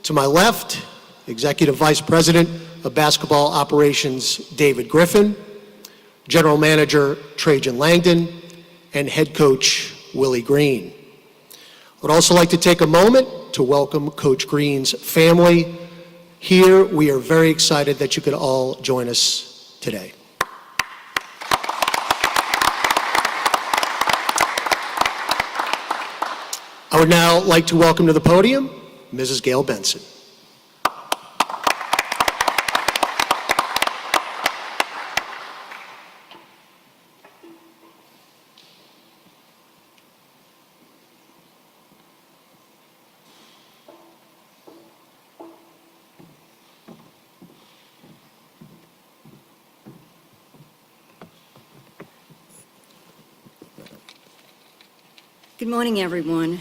To my left, Executive Vice President of Basketball Operations, David Griffin, General Manager, Trajan Langdon, and Head Coach, Willie Green. I would also like to take a moment to welcome Coach Green's family. Here, we are very excited that you could all join us today. I would now like to welcome to the podium, Mrs. Gail Benson. Good morning, everyone,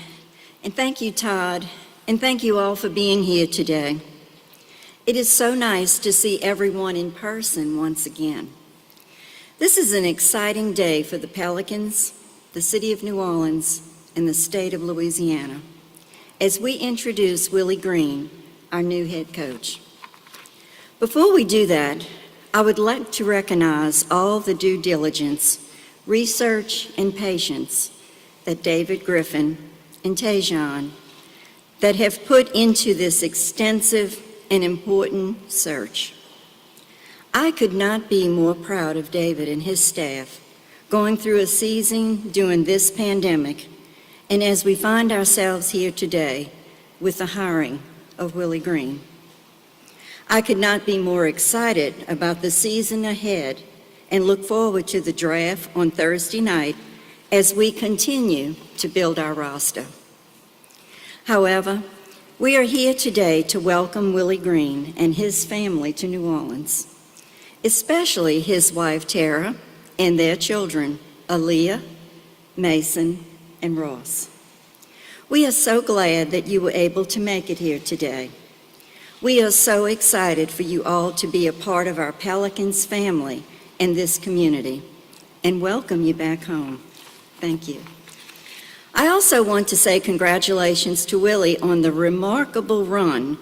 and thank you, Todd, and thank you all for being here today. It is so nice to see everyone in person once again. This is an exciting day for the Pelicans, the City of New Orleans, and the state of Louisiana, as we introduce Willie Green, our new head coach. Before we do that, I would like to recognize all the due diligence, research, and patience that David Griffin and Tajon that have put into this extensive and important search. I could not be more proud of David and his staff going through a season during this pandemic, and as we find ourselves here today with the hiring of Willie Green. I could not be more excited about the season ahead and look forward to the draft on Thursday night as we continue to build our roster. However, we are here today to welcome Willie Green and his family to New Orleans, especially his wife Tara and their children, Aaliyah, Mason, and Ross. We are so glad that you were able to make it here today. We are so excited for you all to be a part of our Pelicans family and this community, and welcome you back home. Thank you. I also want to say congratulations to Willie on the remarkable run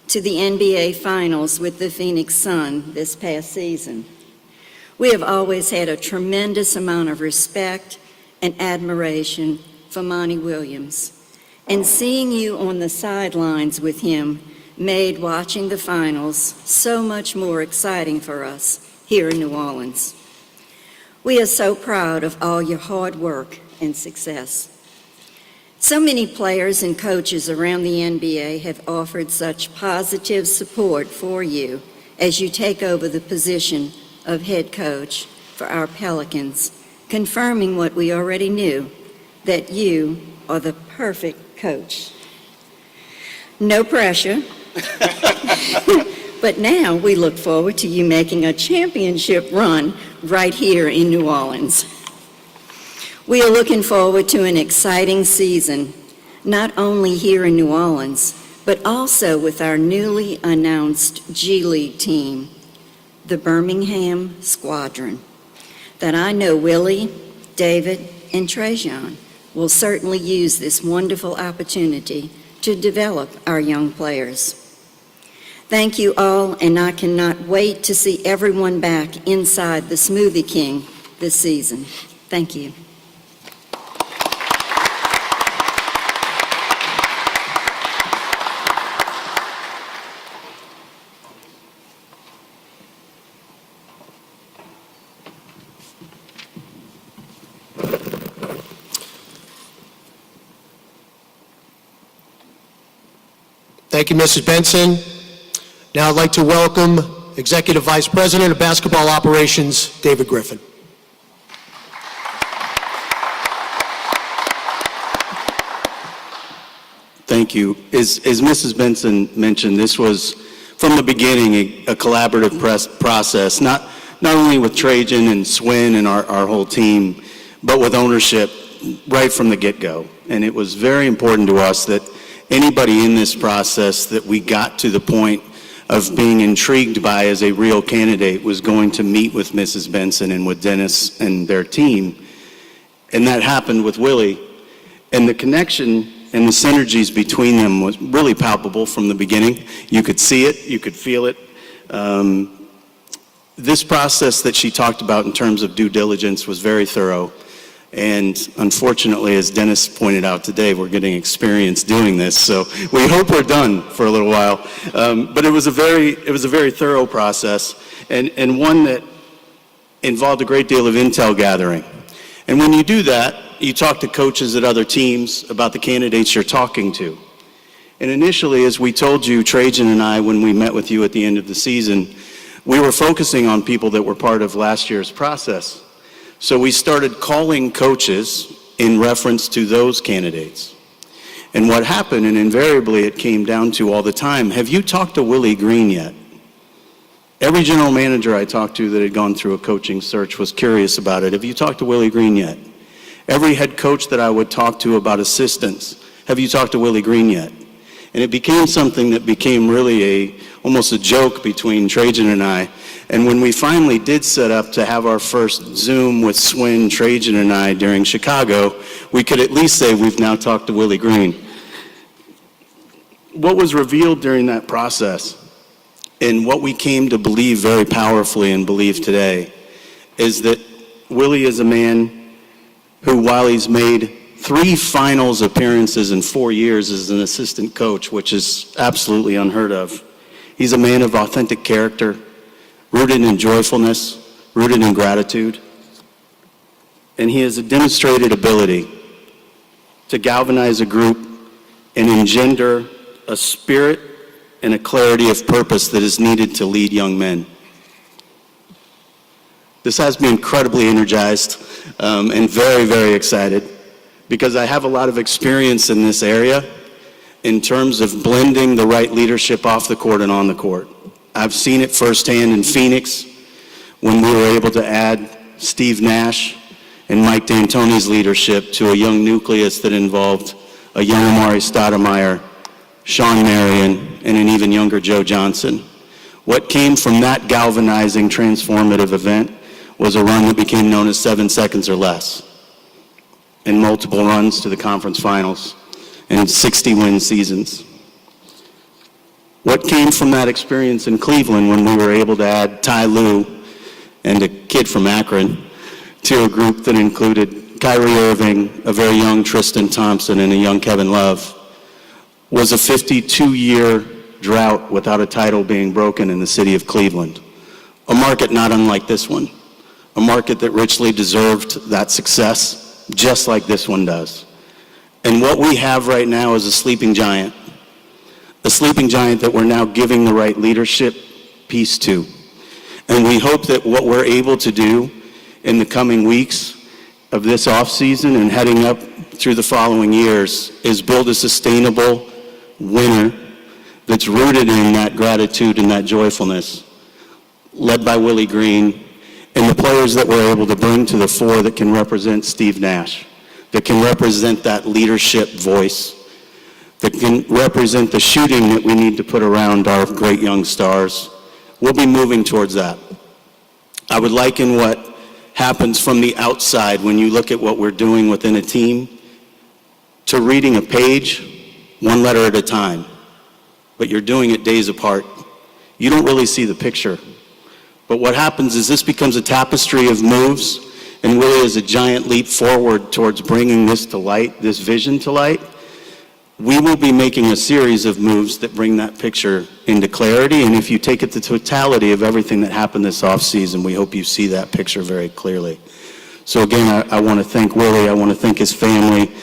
to the NBA Finals with the Phoenix Suns this past season. We have always had a tremendous amount of respect and admiration for Monty Williams, and seeing you on the sidelines with him made watching the finals so much more exciting for us here in New Orleans. We are so proud of all your hard work and success. So many players and coaches around the NBA have offered such positive support for you as you take over the position of head coach for our Pelicans, confirming what we already knew, that you are the perfect coach. No pressure, but now we look forward to you making a championship run right here in New Orleans. We are looking forward to an exciting season, not only here in New Orleans, but also with our newly announced G League team, the Birmingham Squadron, that I know Willie, David, and Trajan will certainly use this wonderful opportunity to develop our young players. Thank you all, and I cannot wait to see everyone back inside the Smoothie King this season. Thank you. Thank you, Mrs. Benson. Now I'd like to welcome Executive Vice President of Basketball Operations, David Griffin. Thank you. As Mrs. Benson mentioned, this was from the beginning a collaborative process, not only with Trajan and Swin and our whole team, but with ownership right from the get-go. And it was very important to us that anybody in this process that we got to the point of being intrigued by as a real candidate was going to meet with Mrs. Benson and with Dennis and their team. And that happened with Willie. And the connection and the synergies between them was really palpable from the beginning. You could see it, you could feel it. This process that she talked about in terms of due diligence was very thorough. And unfortunately, as Dennis pointed out today, we're getting experience doing this. So we hope we're done for a little while. But it was a very thorough process, and one that involved a great deal of intel gathering. And when you do that, you talk to coaches at other teams about the candidates you're talking to. And initially, as we told you, Trajan and I, when we met with you at the end of the season, we were focusing on people that were part of last year's process. So we started calling coaches in reference to those candidates. And what happened, and invariably it came down to all the time, have you talked to Willie Green yet? Every general manager I talked to that had gone through a coaching search was curious about it. Have you talked to Willie Green yet? Every head coach that I would talk to about assistants, have you talked to Willie Green yet? And it became something that became really almost a joke between Trajan and I. And when we finally did set up to have our first Zoom with Swin, Trajan, and I during Chicago, we could at least say we've now talked to Willie Green. What was revealed during that process, and what we came to believe very powerfully and believe today, is that Willie is a man who, while he's made 3 finals appearances in 4 years as an assistant coach, which is absolutely unheard of, he's a man of authentic character, rooted in joyfulness, rooted in gratitude. And he has a demonstrated ability to galvanize a group and engender a spirit and a clarity of purpose that is needed to lead young men. This has me incredibly energized and very, very excited, because I have a lot of experience in this area in terms of blending the right leadership off the court and on the court. I've seen it firsthand in Phoenix when we were able to add Steve Nash and Mike D'Antoni's leadership to a young nucleus that involved a young Amari Stoudemire, Sean Marion, and an even younger Joe Johnson. What came from that galvanizing, transformative event was a run that became known as 7 seconds or less, and multiple runs to the conference finals and 60-win seasons. What came from that experience in Cleveland when we were able to add Ty Lue and a kid from Akron to a group that included Kyrie Irving, a very young Tristan Thompson, and a young Kevin Love, was a 52-year drought without a title being broken in the city of Cleveland. A market not unlike this one. A market that richly deserved that success, just like this one does. And what we have right now is a sleeping giant that we're now giving the right leadership piece to. And we hope that what we're able to do in the coming weeks of this offseason and heading up through the following years is build a sustainable winner that's rooted in that gratitude and that joyfulness, led by Willie Green, and the players that we're able to bring to the fore that can represent Steve Nash, that can represent that leadership voice, that can represent the shooting that we need to put around our great young stars. We'll be moving towards that. I would liken what happens from the outside when you look at what we're doing within a team to reading a page, one letter at a time, but you're doing it days apart. You don't really see the picture. But what happens is this becomes a tapestry of moves, and Willie is a giant leap forward towards bringing this to light, this vision to light. We will be making a series of moves that bring that picture into clarity, and if you take it the totality of everything that happened this offseason, we hope you see that picture very clearly. So again, I want to thank Willie. I want to thank his family.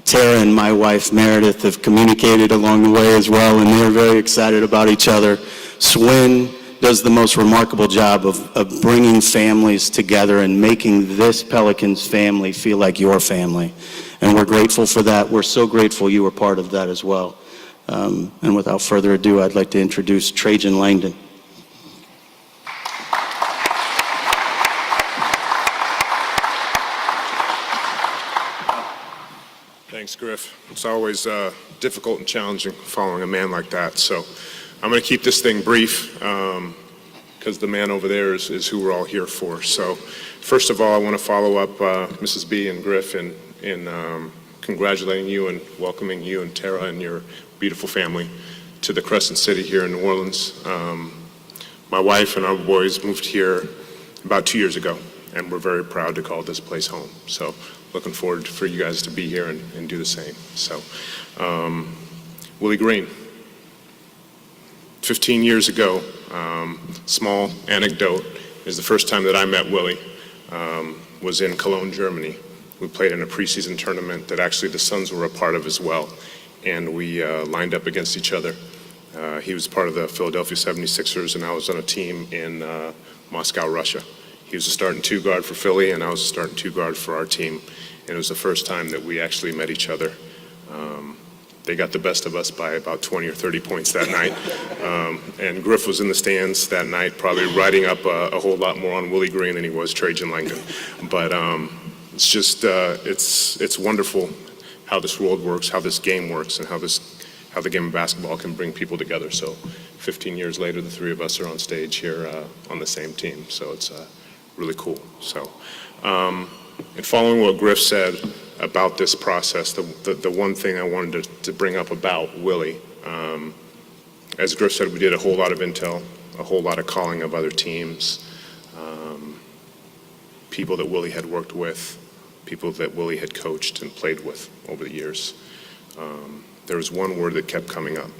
Tara and my wife Meredith have communicated along the way as well, and they're very excited about each other. Swin does the most remarkable job of bringing families together and making this Pelicans family feel like your family. And we're grateful for that. We're so grateful you were part of that as well. And without further ado, I'd like to introduce Trajan Langdon. Thanks, Griff. It's always difficult and challenging following a man like that. So I'm going to keep this thing brief because the man over there is who we're all here for. So first of all, I want to follow up Mrs. B and Griff in congratulating you and welcoming you and Tara and your beautiful family to the Crescent City here in New Orleans. My wife and our boys moved here about 2 years ago, and we're very proud to call this place home. So looking forward for you guys to be here and do the same. So, Willie Green, 15 years ago, small anecdote, is the first time that I met Willie was in Cologne, Germany. We played in a preseason tournament that actually the Suns were a part of as well, and we lined up against each other. He was part of the Philadelphia 76ers, and I was on a team in Moscow, Russia. He was a starting two guard for Philly, and I was a starting two guard for our team, and it was the first time that we actually met each other. They got the best of us by about 20 or 30 points that night. And Griff was in the stands that night, probably riding up a whole lot more on Willie Green than he was Trajan Langdon. But it's just, it's wonderful how this world works, how this game works, and how the game of basketball can bring people together. So 15 years later, the three of us are on stage here on the same team. So it's really cool. So, and following what Griff said about this process, the one thing I wanted to bring up about Willie, as Griff said, we did a whole lot of intel, a whole lot of calling of other teams, people that Willie had worked with, people that Willie had coached and played with over the years. There was one word that kept coming up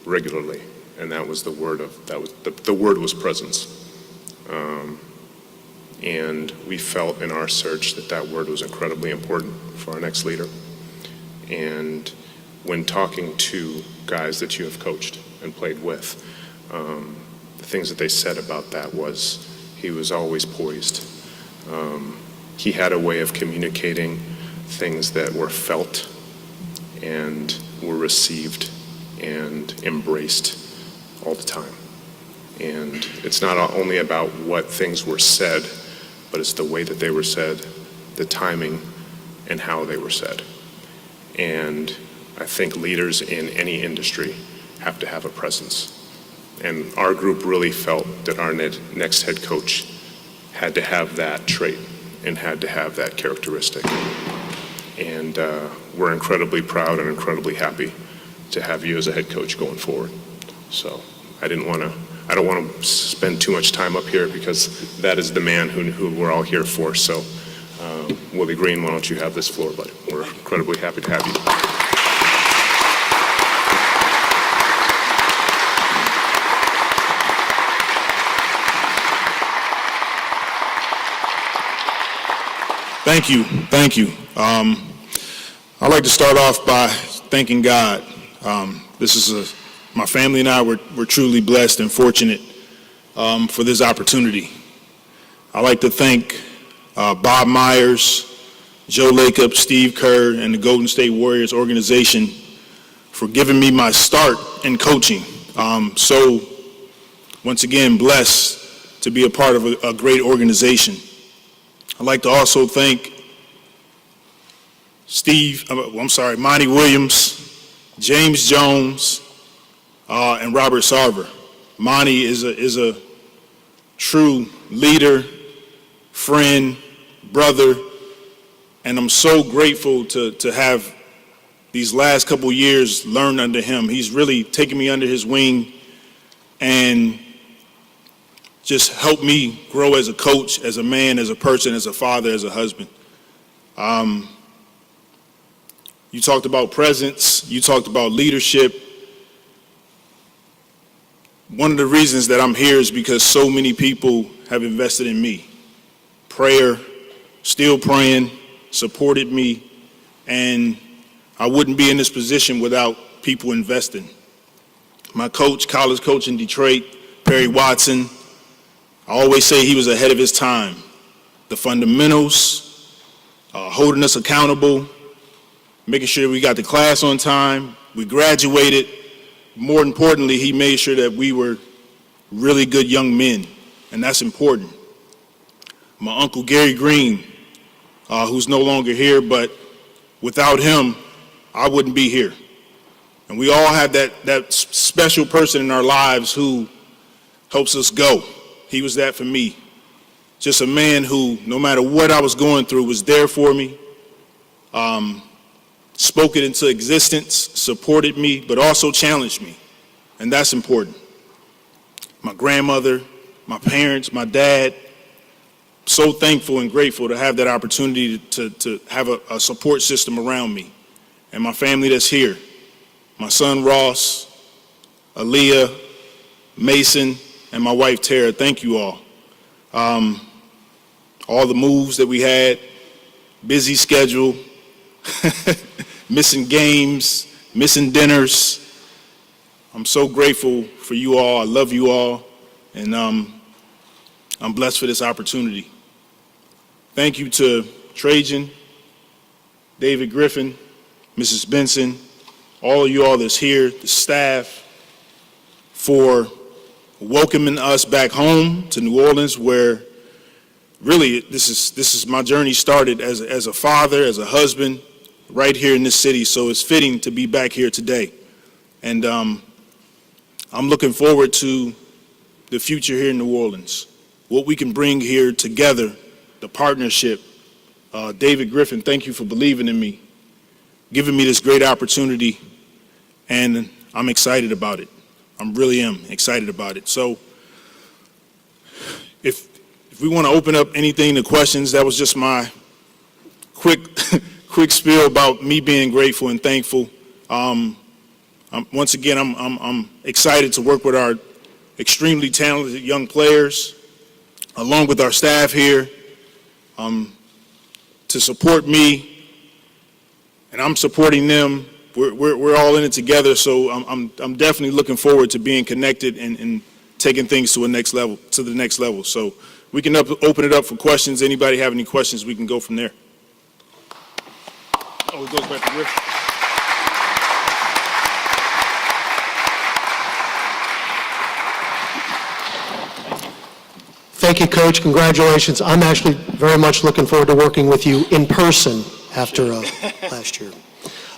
regularly, and that was the word was presence. And we felt in our search that word was incredibly important for our next leader. And when talking to guys that you have coached and played with, the things that they said about that was he was always poised. He had a way of communicating things that were felt and were received and embraced all the time. And it's not only about what things were said, but it's the way that they were said, the timing, and how they were said. And I think leaders in any industry have to have a presence. And our group really felt that our next head coach had to have that trait and had to have that characteristic. And we're incredibly proud and incredibly happy to have you as a head coach going forward. So I don't want to spend too much time up here because that is the man who we're all here for. So Willie Green, why don't you have this floor, buddy? We're incredibly happy to have you. Thank you. I'd like to start off by thanking God. My family and I were truly blessed and fortunate for this opportunity. I'd like to thank Bob Myers, Joe Lacob, Steve Kerr, and the Golden State Warriors organization for giving me my start in coaching. So once again, blessed to be a part of a great organization. I'd like to also thank Monty Williams, James Jones, and Robert Sarver. Monty is a true leader, friend, brother, and I'm so grateful to have these last couple years learned under him. He's really taken me under his wing and just helped me grow as a coach, as a man, as a person, as a father, as a husband. You talked about presence, you talked about leadership. One of the reasons that I'm here is because so many people have invested in me. Prayer, still praying, supported me, and I wouldn't be in this position without people investing. My coach, college coach in Detroit, Perry Watson, I always say he was ahead of his time. The fundamentals, holding us accountable, making sure we got the class on time, we graduated. More importantly, he made sure that we were really good young men, and that's important. My uncle Gary Green, who's no longer here, but without him, I wouldn't be here. And we all have that special person in our lives who helps us go. He was that for me. Just a man who, no matter what I was going through, was there for me, spoke it into existence, supported me, but also challenged me. And that's important. My grandmother, my parents, my dad, so thankful and grateful to have that opportunity to have a support system around me. And my family that's here, my son Ross, Aaliyah, Mason, and my wife Tara, thank you all. All the moves that we had, busy schedule, missing games, missing dinners. I'm so grateful for you all. I love you all, and I'm blessed for this opportunity. Thank you to Trajan, David Griffin, Mrs. Benson, all of you all that's here, the staff, for welcoming us back home to New Orleans, where really this is my journey started as a father, as a husband, right here in this city. So it's fitting to be back here today. And I'm looking forward to the future here in New Orleans, what we can bring here together, the partnership. David Griffin, thank you for believing in me, giving me this great opportunity, and I'm excited about it. I really am excited about it. So if we want to open up anything to questions, that was just my quick spiel about me being grateful and thankful. Once again, I'm excited to work with our extremely talented young players, along with our staff here, to support me, and I'm supporting them. We're all in it together, so I'm definitely looking forward to being connected and taking things to the next level. So we can open it up for questions. Anybody have any questions? We can go from there. Oh, it goes back to Griffin. Thank you, Coach. Congratulations. I'm actually very much looking forward to working with you in person after last year.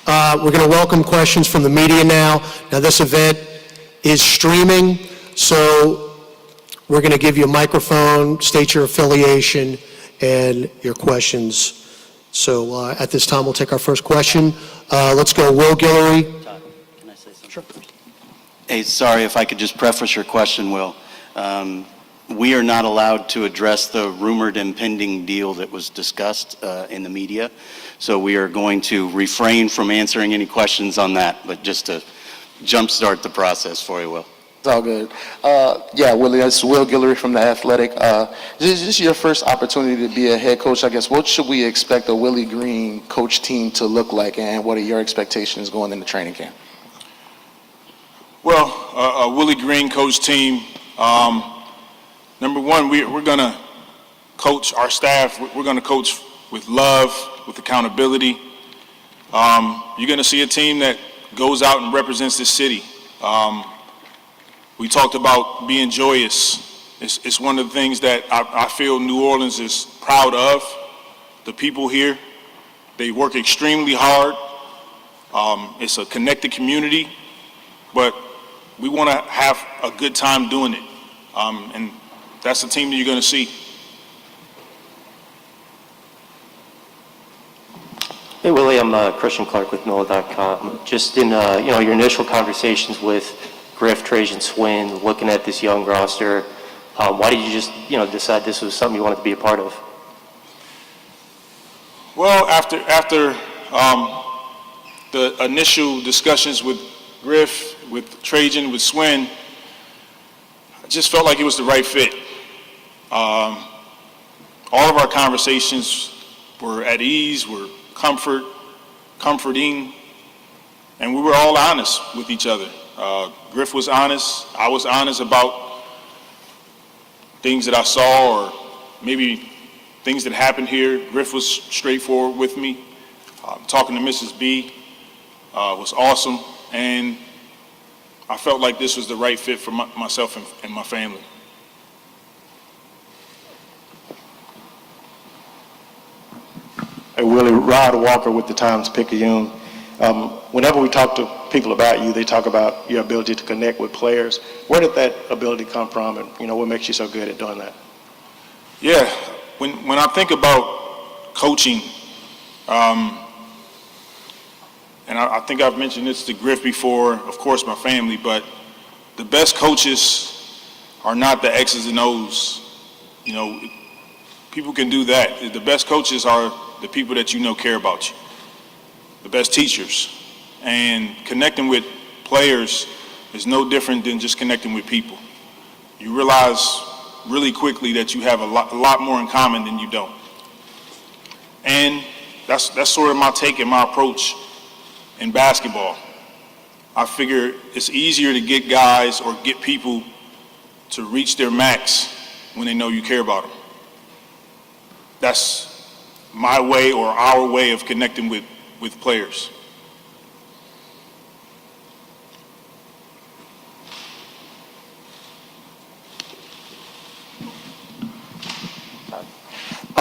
We're going to welcome questions from the media now. Now, this event is streaming, so we're going to give you a microphone, state your affiliation, and your questions. So at this time, we'll take our first question. Let's go, Will Guillory. Todd, can I say something? Sure. Hey, sorry if I could just preface your question, Will. We are not allowed to address the rumored impending deal that was discussed in the media. So we are going to refrain from answering any questions on that, but just to jumpstart the process for you, Will. It's all good. Yeah, Willie, it's Will Guillory from The Athletic. This is your first opportunity to be a head coach, I guess. What should we expect a Willie Green coach team to look like, and what are your expectations going into training camp? Well, a Willie Green coach team, number one, we're going to coach our staff. We're going to coach with love, with accountability. You're going to see a team that goes out and represents this city. We talked about being joyous. It's one of the things that I feel New Orleans is proud of. The people here, they work extremely hard. It's a connected community, but we want to have a good time doing it. And that's the team that you're going to see. Hey Willie, I'm Christian Clark with NOLA.com. Just in your initial conversations with Griff, Trajan, Swin, looking at this young roster, why did you just decide this was something you wanted to be a part of? Well, after the initial discussions with Griff, with Trajan, with Swin, I just felt like it was the right fit. All of our conversations were at ease, were comforting, and we were all honest with each other. Griff was honest, I was honest about things that I saw or maybe things that happened here. Griff was straightforward with me. Talking to Mrs. B was awesome, and I felt like this was the right fit for myself and my family. Hey, Willie, Rod Walker with the Times-Picayune. Whenever we talk to people about you, they talk about your ability to connect with players. Where did that ability come from, and what makes you so good at doing that? Yeah, when I think about coaching, and I think I've mentioned this to Griff before, of course my family, but the best coaches are not the X's and O's. You know, people can do that. The best coaches are the people that you know care about you, the best teachers. And connecting with players is no different than just connecting with people. You realize really quickly that you have a lot more in common than you don't. And that's sort of my take and my approach in basketball. I figure it's easier to get guys or get people to reach their max when they know you care about them. That's my way or our way of connecting with players.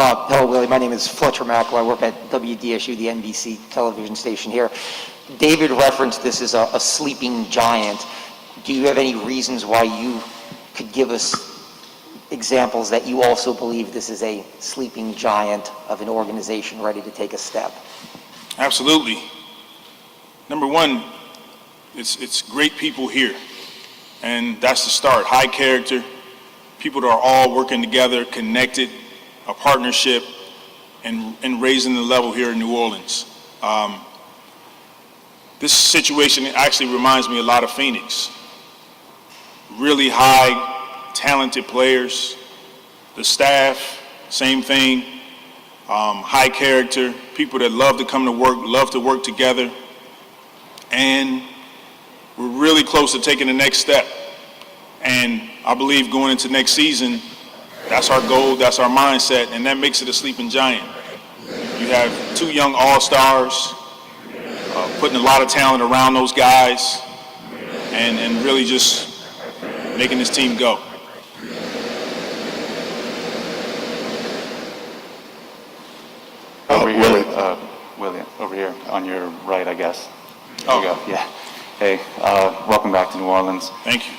Hello, Willie. My name is Fletcher Mackel. I work at WDSU, the NBC television station here. David referenced this as a sleeping giant. Do you have any reasons why you could give us examples that you also believe this is a sleeping giant of an organization ready to take a step? Absolutely. Number one, it's great people here, and that's the start. High character, people that are all working together, connected, a partnership, and raising the level here in New Orleans. This situation actually reminds me a lot of Phoenix. Really high, talented players. The staff, same thing. High character, people that love to come to work, love to work together. And we're really close to taking the next step. And I believe going into next season, that's our goal, that's our mindset, and that makes it a sleeping giant. You have two young all-stars, putting a lot of talent around those guys, and really just making this team go. Willie, over here on your right, I guess. There Oh. you go. Yeah. Hey, welcome back to New Orleans. Thank you.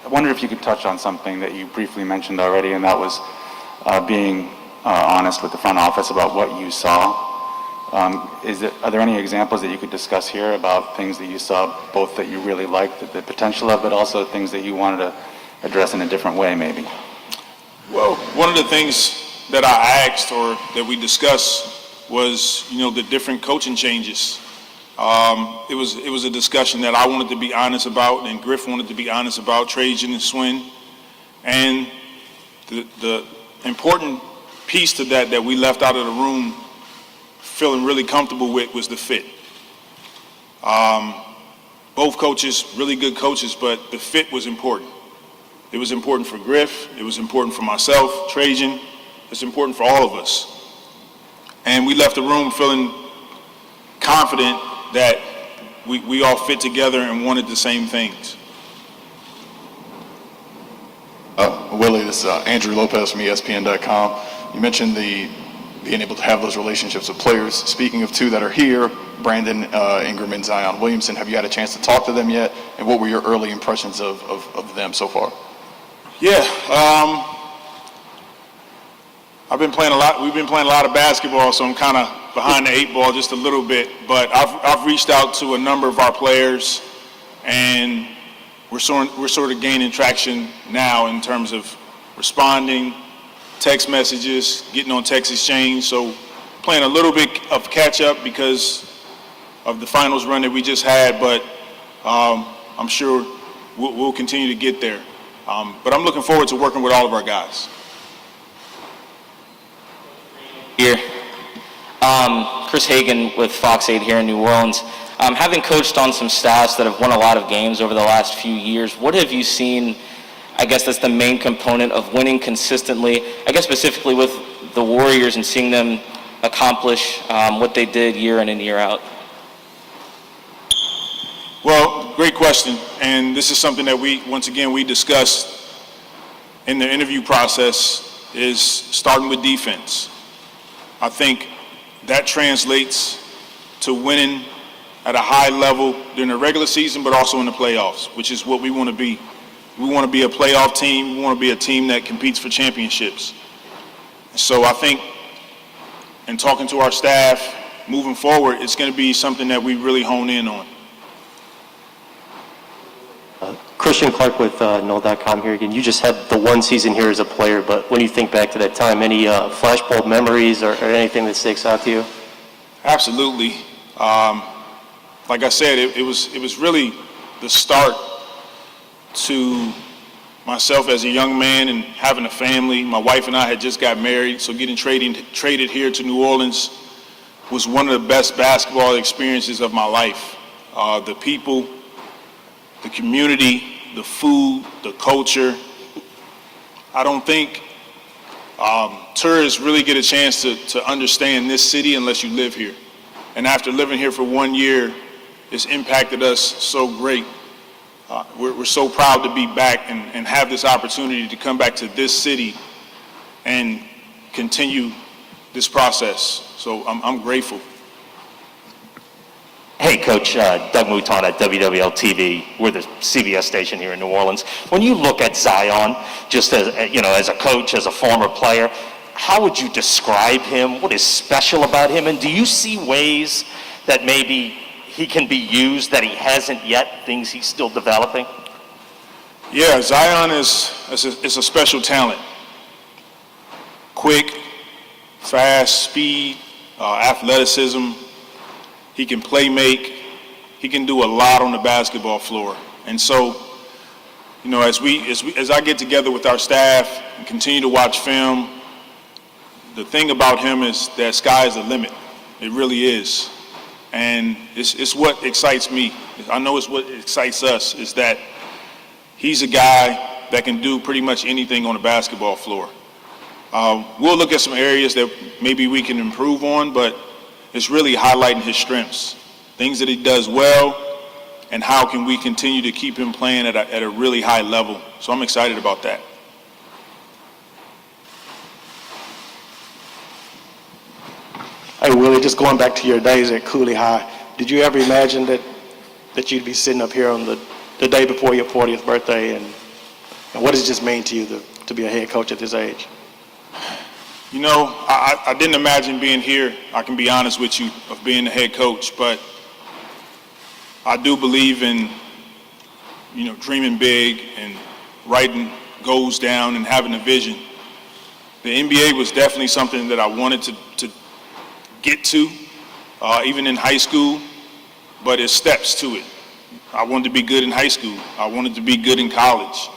I wondered if you could touch on something that you briefly mentioned already, and that was being honest with the front office about what you saw. Are there any examples that you could discuss here about things that you saw, both that you really liked the potential of, but also things that you wanted to address in a different way, maybe? Well, one of the things that I asked or that we discussed was, the different coaching changes. It was a discussion that I wanted to be honest about, and Griff wanted to be honest about, Trajan and Swin. And the important piece to that we left out of the room feeling really comfortable with was the fit. Both coaches, really good coaches, but the fit was important. It was important for Griff, it was important for myself, Trajan, it's important for all of us. And we left the room feeling confident that we all fit together and wanted the same things. Willie, this is Andrew Lopez from ESPN.com. You mentioned being able to have those relationships with players. Speaking of two that are here, Brandon Ingram and Zion Williamson, have you had a chance to talk to them yet? And what were your early impressions of them so far? Yeah, we've been playing a lot of basketball, so I'm kind of behind the eight ball just a little bit. But I've reached out to a number of our players, and we're sort of gaining traction now in terms of responding, text messages, getting on text exchange. So playing a little bit of catch up because of the finals run that we just had, but I'm sure we'll continue to get there. But I'm looking forward to working with all of our guys. Here. Chris Hagan with Fox 8 here in New Orleans. Having coached on some staffs that have won a lot of games over the last few years, what have you seen, I guess that's the main component of winning consistently, I guess specifically with the Warriors and seeing them accomplish what they did year in and year out? Well, great question. And this is something that we discussed in the interview process, is starting with defense. I think that translates to winning at a high level during the regular season, but also in the playoffs, which is what we want to be. We want to be a playoff team. We want to be a team that competes for championships. So I think in talking to our staff, moving forward, it's going to be something that we really hone in on. Christian Clark with Null.com here again. You just had the one season here as a player, but when you think back to that time, any flashbulb memories or anything that sticks out to you? Absolutely. Like I said, it was really the start to myself as a young man and having a family. My wife and I had just got married, so getting traded here to New Orleans was one of the best basketball experiences of my life. The people, the community, the food, the culture. I don't think tourists really get a chance to understand this city unless you live here. And after living here for 1 year, it's impacted us so great. We're so proud to be back and have this opportunity to come back to this city and continue this process. So I'm grateful. Hey, Coach, Doug Mouton at WWLTV. We're the CBS station here in New Orleans. When you look at Zion, just as, you know, as a coach, as a former player, how would you describe him? What is special about him? And do you see ways that maybe he can be used that he hasn't yet, things he's still developing? Yeah, Zion is a special talent. Quick, fast, speed, athleticism. He can play make. He can do a lot on the basketball floor. And so, you know, as I get together with our staff and continue to watch film, the thing about him is that sky is the limit. It really is. And it's what excites me. I know it's what excites us, is that he's a guy that can do pretty much anything on the basketball floor. We'll look at some areas that maybe we can improve on, but it's really highlighting his strengths, things that he does well, and how can we continue to keep him playing at a really high level. So I'm excited about that. Hey, Willie, just going back to your days at Cooley High, did you ever imagine that you'd be sitting up here on the day before your 40th birthday, and what does it just mean to you to be a head coach at this age? You know, I didn't imagine being here, I can be honest with you, of being the head coach, but I do believe in, you know, dreaming big and writing goals down and having a vision. The NBA was definitely something that I wanted to get to, even in high school, but it's steps to it. I wanted to be good in high school. I wanted to be good in college.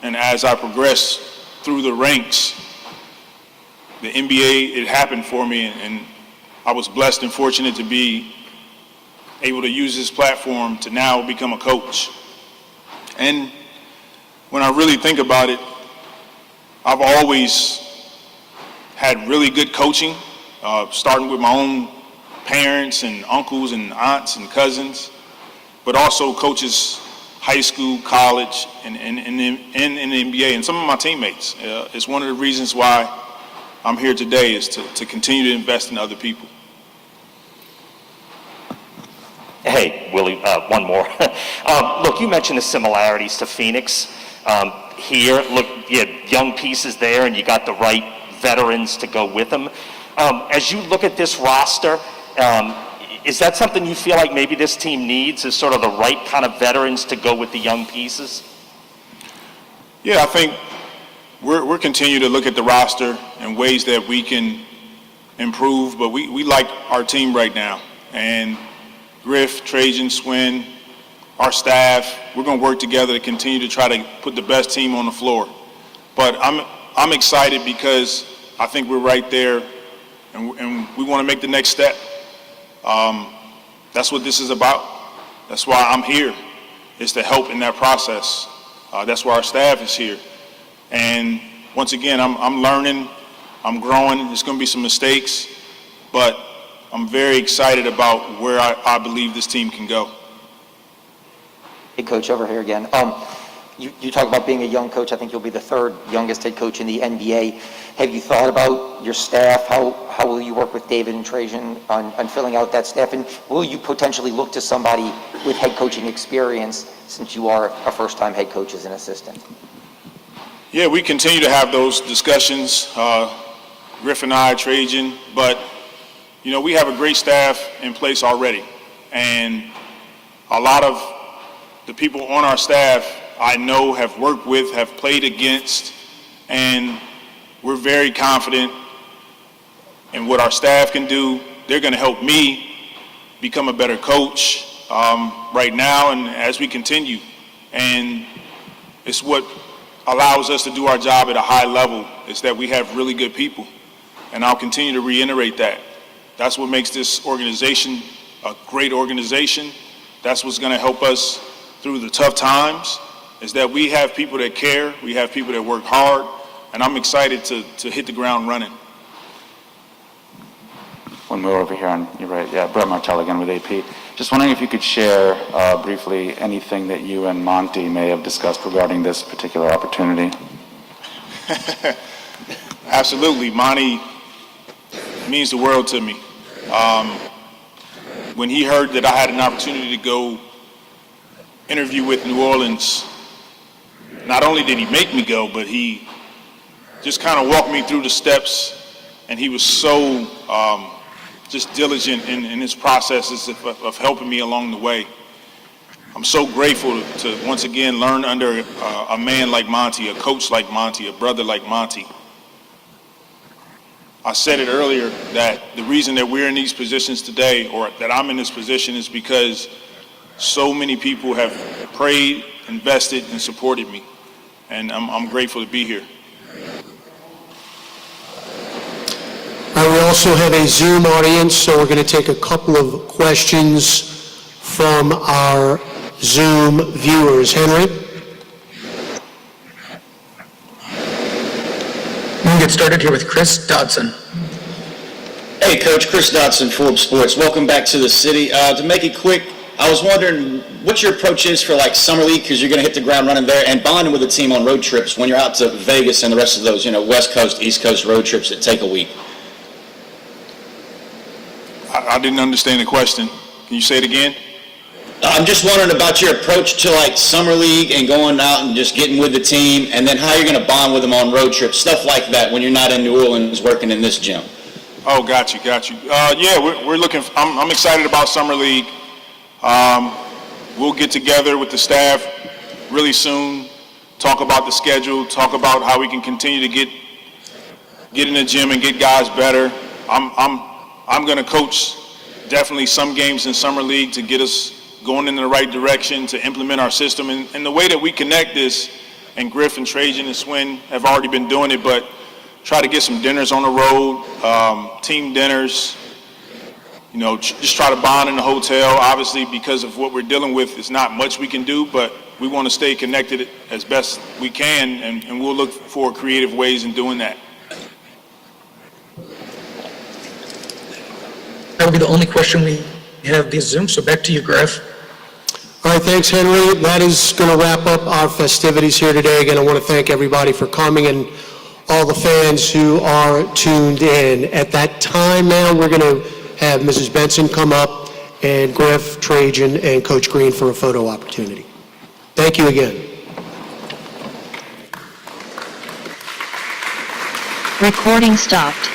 And as I progressed through the ranks, the NBA, it happened for me, and I was blessed and fortunate to be able to use this platform to now become a coach. And when I really think about it, I've always had really good coaching, starting with my own parents and uncles and aunts and cousins, but also coaches high school, college, and in the NBA, and some of my teammates. It's one of the reasons why I'm here today, is to continue to invest in other people. Hey, Willie, one more. Look, you mentioned the similarities to Phoenix. Here, look, you had young pieces there, and you got the right veterans to go with them. As you look at this roster, is that something you feel like maybe this team needs, is sort of the right kind of veterans to go with the young pieces? Yeah, I think we're continuing to look at the roster and ways that we can improve, but we like our team right now. And Griff, Trajan, Swin, our staff, we're going to work together to continue to try to put the best team on the floor. But I'm excited because I think we're right there, and we want to make the next step. That's what this is about. That's why I'm here, is to help in that process. That's why our staff is here. And once again, I'm learning, I'm growing. There's going to be some mistakes, but I'm very excited about where I believe this team can go. Hey, Coach, over here again. You talk about being a young coach. I think you'll be the third youngest head coach in the NBA. Have you thought about your staff? How will you work with David and Trajan on filling out that staff? And will you potentially look to somebody with head coaching experience, since you are a first-time head coach as an assistant? Yeah, we continue to have those discussions, Griffin and I, Trajan, but You know, we have a great staff in place already, and a lot of the people on our staff I know, have worked with, have played against, and we're very confident in what our staff can do. They're going to help me become a better coach right now and as we continue. And it's what allows us to do our job at a high level, is that we have really good people. And I'll continue to reiterate that. That's what makes this organization a great organization. That's what's going to help us through the tough times, is that we have people that care, we have people that work hard, and I'm excited to hit the ground running. One more over here on your right. Yeah, Brett Martell again with AP. Just wondering if you could share briefly anything that you and Monty may have discussed regarding this particular opportunity. Absolutely. Monty means the world to me. When he heard that I had an opportunity to go interview with New Orleans, not only did he make me go, but he just kind of walked me through the steps, and he was so just diligent in his processes of helping me along the way. I'm so grateful to once again learn under a man like Monty, a coach like Monty, a brother like Monty. I said it earlier that the reason that we're in these positions today, or that I'm in this position, is because so many people have prayed, invested, and supported me. And I'm grateful to be here. We also have a Zoom audience, so we're going to take a couple of questions from our Zoom viewers. Henry? We'll get started here with Chris Dodson. Hey, Coach. Chris Dodson, Forbes Sports. Welcome back to the city. To make it quick, I was wondering what your approach is for like summer league, because you're going to hit the ground running there, and bonding with the team on road trips when you're out to Vegas and the rest of those, West Coast, East Coast road trips that take a week. I didn't understand the question. Can you say it again? I'm just wondering about your approach to like summer league and going out and just getting with the team, and then how you're going to bond with them on road trips, stuff like that, when you're not in New Orleans working in this gym. Oh, got you. Yeah, we're looking. I'm excited about summer league. We'll get together with the staff really soon, talk about the schedule, talk about how we can continue to get in the gym and get guys better. I'm going to coach definitely some games in summer league to get us going in the right direction, to implement our system. And the way that we connect this, and Griffin, Trajan, and Swin have already been doing it, but try to get some dinners on the road, team dinners, just try to bond in the hotel. Obviously, because of what we're dealing with, it's not much we can do, but we want to stay connected as best we can, and we'll look for creative ways in doing that. That will be the only question we have via Zoom, so back to you, Griff. All right, thanks, Henry. That is going to wrap up our festivities here today. Again, I want to thank everybody for coming and all the fans who are tuned in. At that time now, we're going to have Mrs. Benson come up, and Griff, Trajan, and Coach Green for a photo opportunity. Thank you again. Recording stopped.